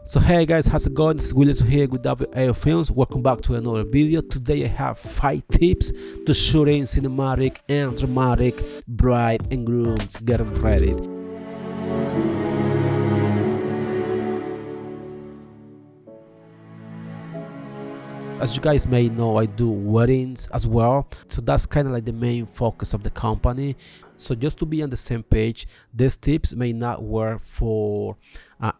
So hey guys, how's it going? This is William here with WA Films. Welcome back to another video. Today I have 5 tips to shooting cinematic and dramatic bride and grooms getting ready. As you guys may know, I do weddings as well, so that's kind of like the main focus of the company. So just to be on the same page, these tips may not work for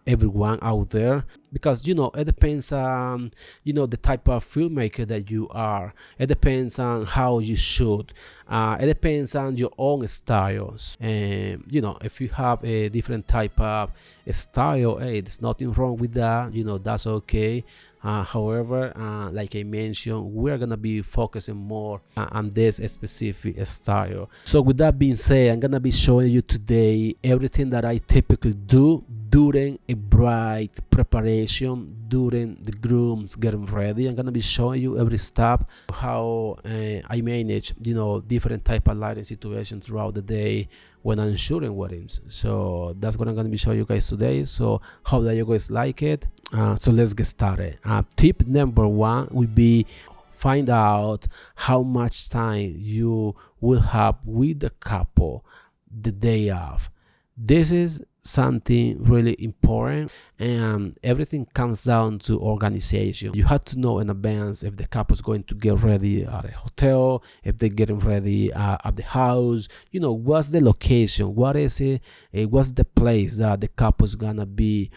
everyone out there, because it depends on the type of filmmaker that you are. It depends on how you shoot. It depends on your own styles, and if you have a different type of style, hey, there's nothing wrong with that. That's okay. However, like I mentioned, we're gonna be focusing more on this specific style. So with that being said, I'm gonna be showing you today everything that I typically do during a bride preparation, during the grooms getting ready. I'm gonna be showing you every step, how I manage different type of lighting situations throughout the day when I'm shooting weddings. So that's what I'm gonna be showing you guys today. So hope that you guys like it. So let's get started. Tip number 1 would be find out how much time you will have with the couple the day of. This is something really important, and everything comes down to organization. You have to know in advance if the couple is going to get ready at a hotel, if they're getting ready at the house. What's the location, what is it, what's the place that the couple is gonna be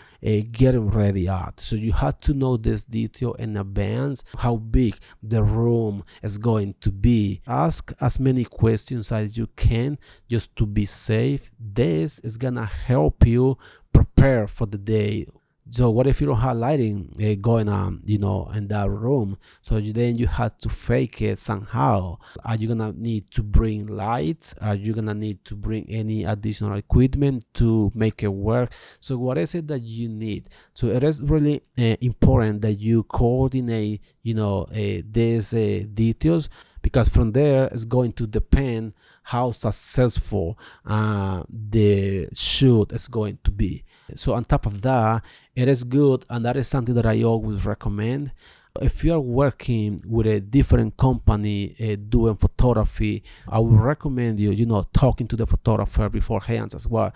getting ready at. So you have to know this detail in advance, how big the room is going to be. Ask as many questions as you can just to be safe. This is gonna help you prepare for the day. So what if you don't have lighting going on in that room? So then you have to fake it somehow. Are you gonna need to bring lights? Are you gonna need to bring any additional equipment to make it work? So what is it that you need? So it is really important that you coordinate these details, because from there it's going to depend how successful the shoot is going to be. So on top of that, it is good, and that is something that I always recommend. If you are working with a different company doing photography, I would recommend you talking to the photographer beforehand as well,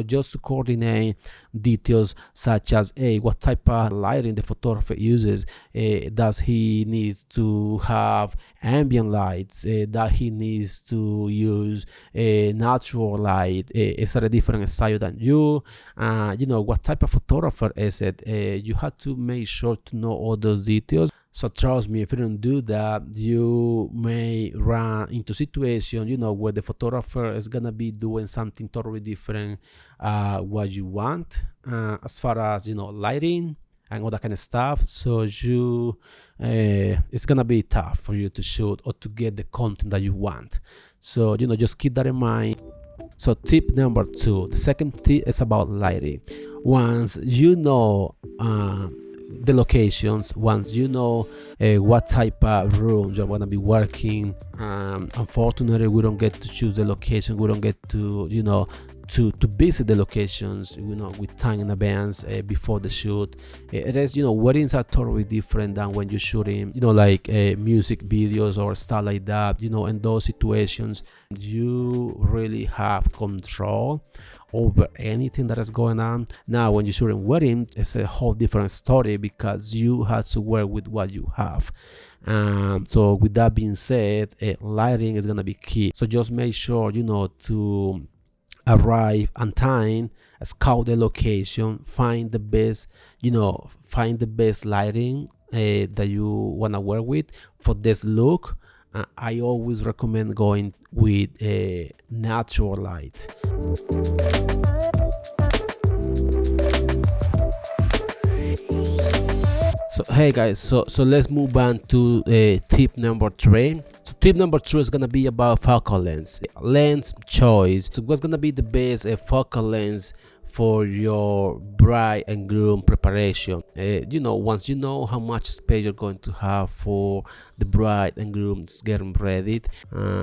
just to coordinate details such as what type of lighting the photographer uses. Does he needs to have ambient lights? That he needs to use a natural light? Is that a different style than you? What type of photographer is it? You have to make sure to know all those details. So trust me, if you don't do that, you may run into situation, where the photographer is gonna be doing something totally different what you want, as far as lighting and all that kind of stuff. So it's gonna be tough for you to shoot or to get the content that you want. So just keep that in mind. So tip number 2, the second tip is about lighting. Once the locations, once what type of rooms you're going to be working, unfortunately we don't get to choose the location, we don't get to to visit the locations with time in advance before the shoot. It is weddings are totally different than when you're shooting like music videos or stuff like that. In those situations you really have control over anything that is going on. Now when you're shooting wedding, it's a whole different story, because you have to work with what you have. So with that being said, lighting is gonna be key. So just make sure to arrive on time, scout the location, find the best lighting that you want to work with for this look. I always recommend going with a natural light. So hey guys, so let's move on to tip number 3. So tip number 2 is gonna be about focal lens choice. So what's gonna be the best focal lens for your bride and groom preparation? Once you know how much space you're going to have for the bride and groom's getting ready,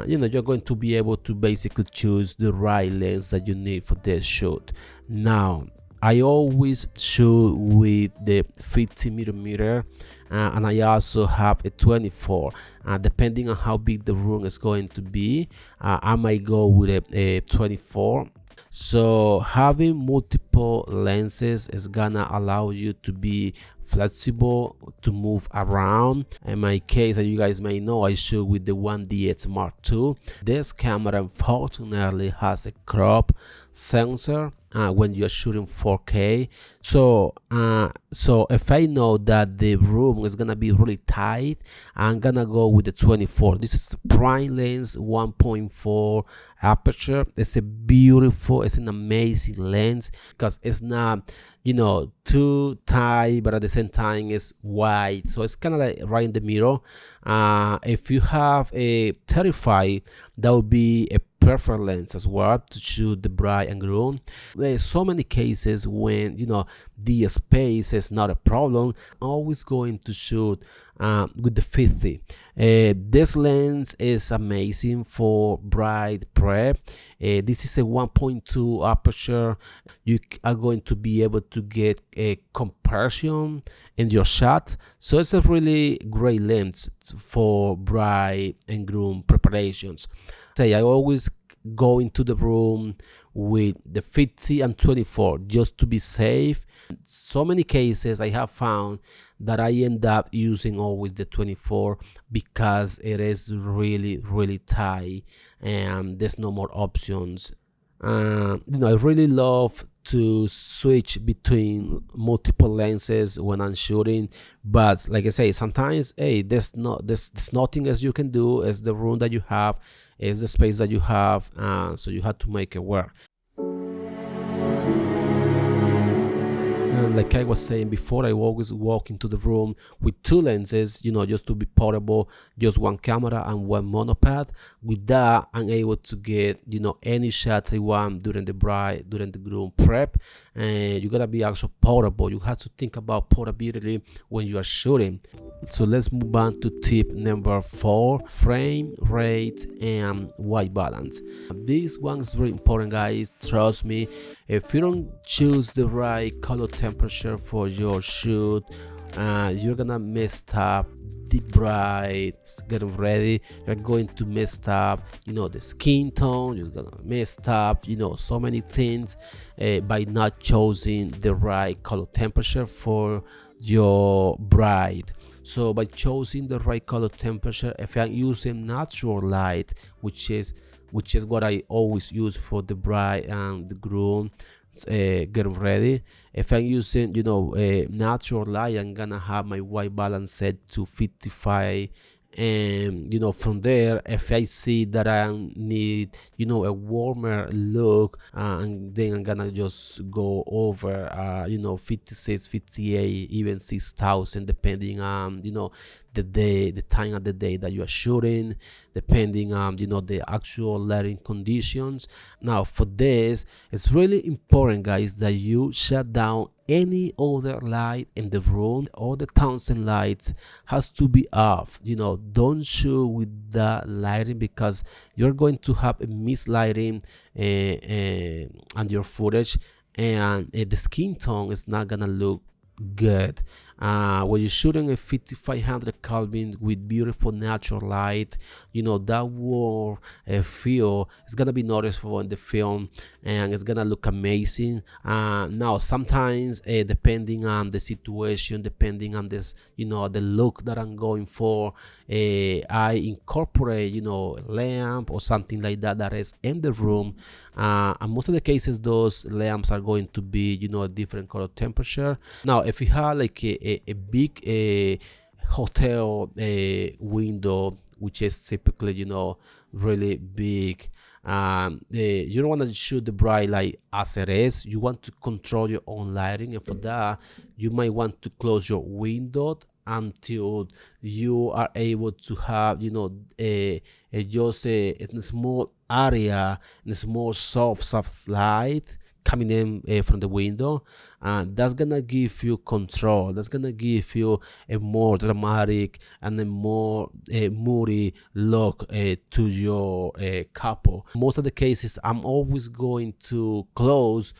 you're going to be able to basically choose the right lens that you need for this shoot. Now I always shoot with the 50 millimeter, and I also have a 24. Depending on how big the room is going to be, I might go with a 24. So having multiple lenses is gonna allow you to be flexible, to move around. In my case, as you guys may know, I shoot with the 1DX Mark II. This camera unfortunately has a crop sensor when you're shooting 4K. So if I know that the room is gonna be really tight, I'm gonna go with the 24. This is prime lens, 1.4 aperture. It's an amazing lens because it's not, you know, too tight, but at the same time it's wide, so it's kind of like right in the middle. If you have a 35, that would be a perfect lens as well to shoot the bride and groom. There's so many cases when, you know, the space is not a problem. Always going to shoot with the 50. This lens is amazing for bride prep. This is a 1.2 aperture. You are going to be able to get a compression in your shot, so it's a really great lens for bride and groom preparations. I always go into the room with the 50 and 24 just to be safe. So many cases I have found that I end up using always the 24 because it is really tight and there's no more options. You know, I really love to switch between multiple lenses when I'm shooting, but like I say, sometimes there's nothing else you can do. It's the room that you have, it's the space that you have, so you have to make it work. And like I was saying before, I always walk into the room with two lenses, you know, just to be portable, just one camera and one monopod. With that, I'm able to get, you know, any shots I want during the groom prep. And you gotta be also portable. You have to think about portability when you are shooting. So let's move on to tip number 4: frame rate and white balance. This one is very important, guys. Trust me, if you don't choose the right color temperature for your shoot, you're gonna mess up the bride getting ready. You're going to mess up, you know, the skin tone. You're gonna mess up, you know, so many things by not choosing the right color temperature for your bride. So by choosing the right color temperature, if I'm using natural light, which is what I always use for the bride and the groom getting ready, if I'm using, you know, a natural light, I'm gonna have my white balance set to 55. And, you know, from there, if I see that I need, you know, a warmer look, and then I'm gonna just go over, you know, 56, 58, even 6,000, depending on, you know, the day, the time of the day that you are shooting, depending on, you know, the actual lighting conditions. Now for this, it's really important, guys, that you shut down any other light in the room. All the tungsten lights has to be off. You know, don't shoot with that lighting because you're going to have a mislighting on your footage, and the skin tone is not gonna look good. When you're shooting a 5500 Kelvin with beautiful natural light, you know, that warm feel is gonna be noticeable in the film, and it's gonna look amazing. Now sometimes depending on the situation, depending on this, you know, the look that I'm going for, I incorporate, you know, a lamp or something like that that is in the room, and most of the cases those lamps are going to be, you know, a different color temperature. Now if you have like a big hotel window, which is typically, you know, really big, you don't want to shoot the bright light as it is. You want to control your own lighting, and for that you might want to close your window until you are able to have, you know, just a small area and a small soft light coming in from the window, and that's gonna give you control. That's gonna give you a more dramatic and a more moody look to your couple. Most of the cases I'm always going to close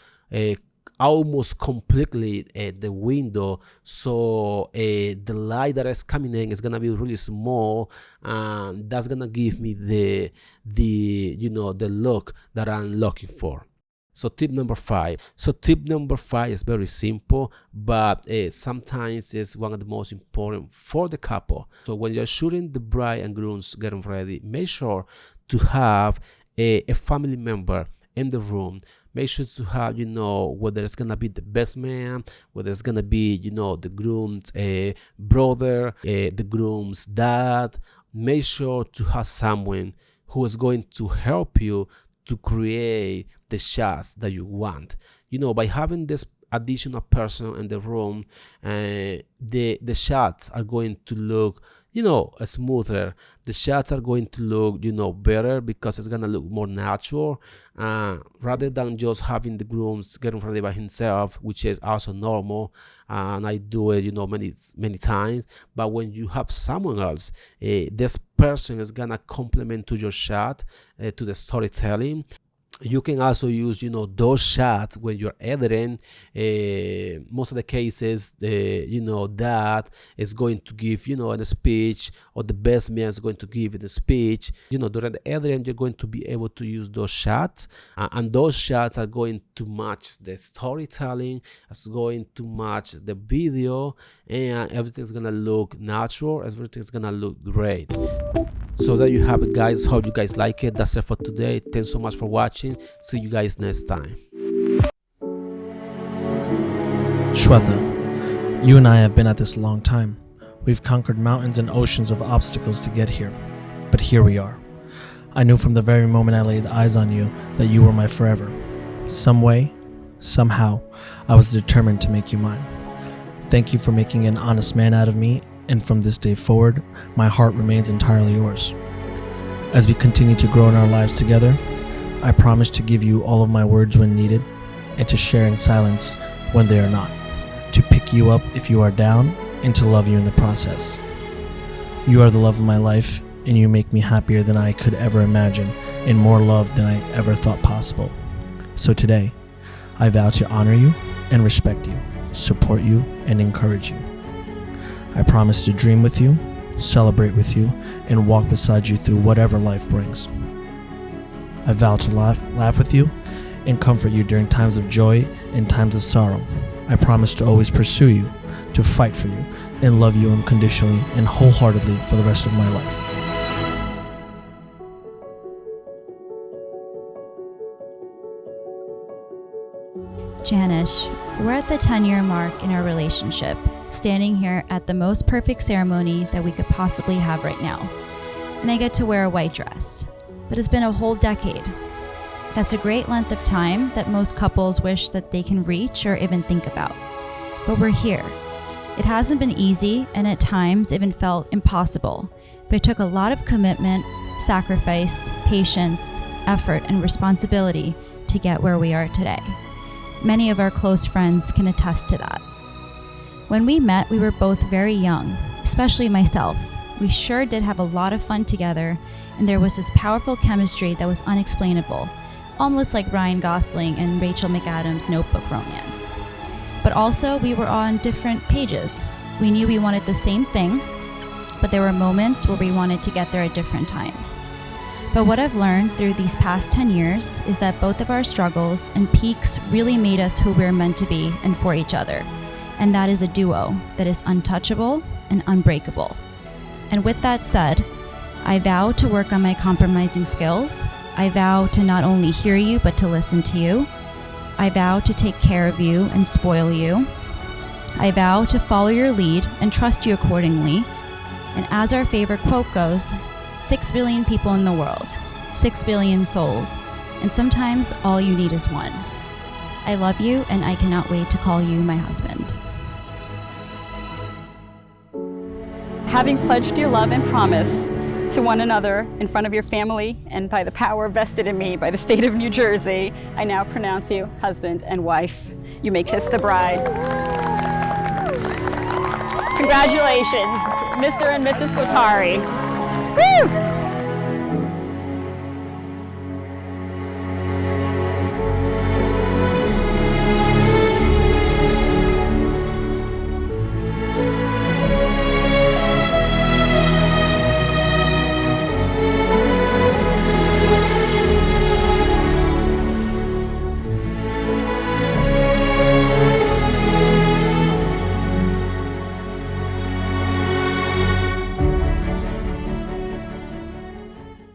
almost completely the window, so the light that is coming in is gonna be really small, and that's gonna give me the the look that I'm looking for. So tip number 5. So tip number 5 is very simple, but sometimes it's one of the most important for the couple. So when you're shooting the bride and grooms getting ready, make sure to have a family member in the room. Make sure to have, whether it's gonna be the best man, whether it's gonna be, the groom's brother, the groom's dad. Make sure to have someone who is going to help you to create the shots that you want. By having this additional person in the room, the shots are going to look smoother. The shots are going to look better, because it's gonna look more natural, rather than just having the grooms getting ready by himself, which is also normal, and I do it many times. But when you have someone else, this person is gonna complement to your shot, to the storytelling. You can also use those shots when you're editing. Most of the cases, that is going to give in a speech, or the best man is going to give in a speech. During the editing, you're going to be able to use those shots, and those shots are going to match the storytelling. It's going to match the video, and everything's gonna look natural. Everything's gonna look great. So there you have it, guys. Hope you guys like it. That's it for today. Thanks so much for watching. See you guys next time. Shweta, you and I have been at this a long time. We've conquered mountains and oceans of obstacles to get here. But here we are. I knew from the very moment I laid eyes on you that you were my forever. Some way, somehow, I was determined to make you mine. Thank you for making an honest man out of me, and from this day forward, my heart remains entirely yours. As we continue to grow in our lives together, I promise to give you all of my words when needed, and to share in silence when they are not, to pick you up if you are down, and to love you in the process. You are the love of my life, and you make me happier than I could ever imagine, and more loved than I ever thought possible. So today, I vow to honor you and respect you, support you and encourage you. I promise to dream with you, celebrate with you, and walk beside you through whatever life brings. I vow to laugh with you and comfort you during times of joy and times of sorrow. I promise to always pursue you, to fight for you, and love you unconditionally and wholeheartedly for the rest of my life. Janish, we're at the 10-year mark in our relationship, standing here at the most perfect ceremony that we could possibly have right now. And I get to wear a white dress. But it's been a whole decade. That's a great length of time that most couples wish that they can reach or even think about. But we're here. It hasn't been easy, and at times even felt impossible. But it took a lot of commitment, sacrifice, patience, effort, and responsibility to get where we are today. Many of our close friends can attest to that. When we met, we were both very young, especially myself. We sure did have a lot of fun together, and there was this powerful chemistry that was unexplainable, almost like Ryan Gosling and Rachel McAdams' Notebook romance. But also, we were on different pages. We knew we wanted the same thing, but there were moments where we wanted to get there at different times. But what I've learned through these past 10 years is that both of our struggles and peaks really made us who we're meant to be and for each other. And that is a duo that is untouchable and unbreakable. And with that said, I vow to work on my compromising skills. I vow to not only hear you, but to listen to you. I vow to take care of you and spoil you. I vow to follow your lead and trust you accordingly. And as our favorite quote goes, 6 billion people in the world, 6 billion souls, and sometimes all you need is one. I love you, and I cannot wait to call you my husband. Having pledged your love and promise to one another in front of your family and by the power vested in me by the state of New Jersey, I now pronounce you husband and wife. You may kiss the bride. Congratulations, Mr. and Mrs. Kotari. Woo!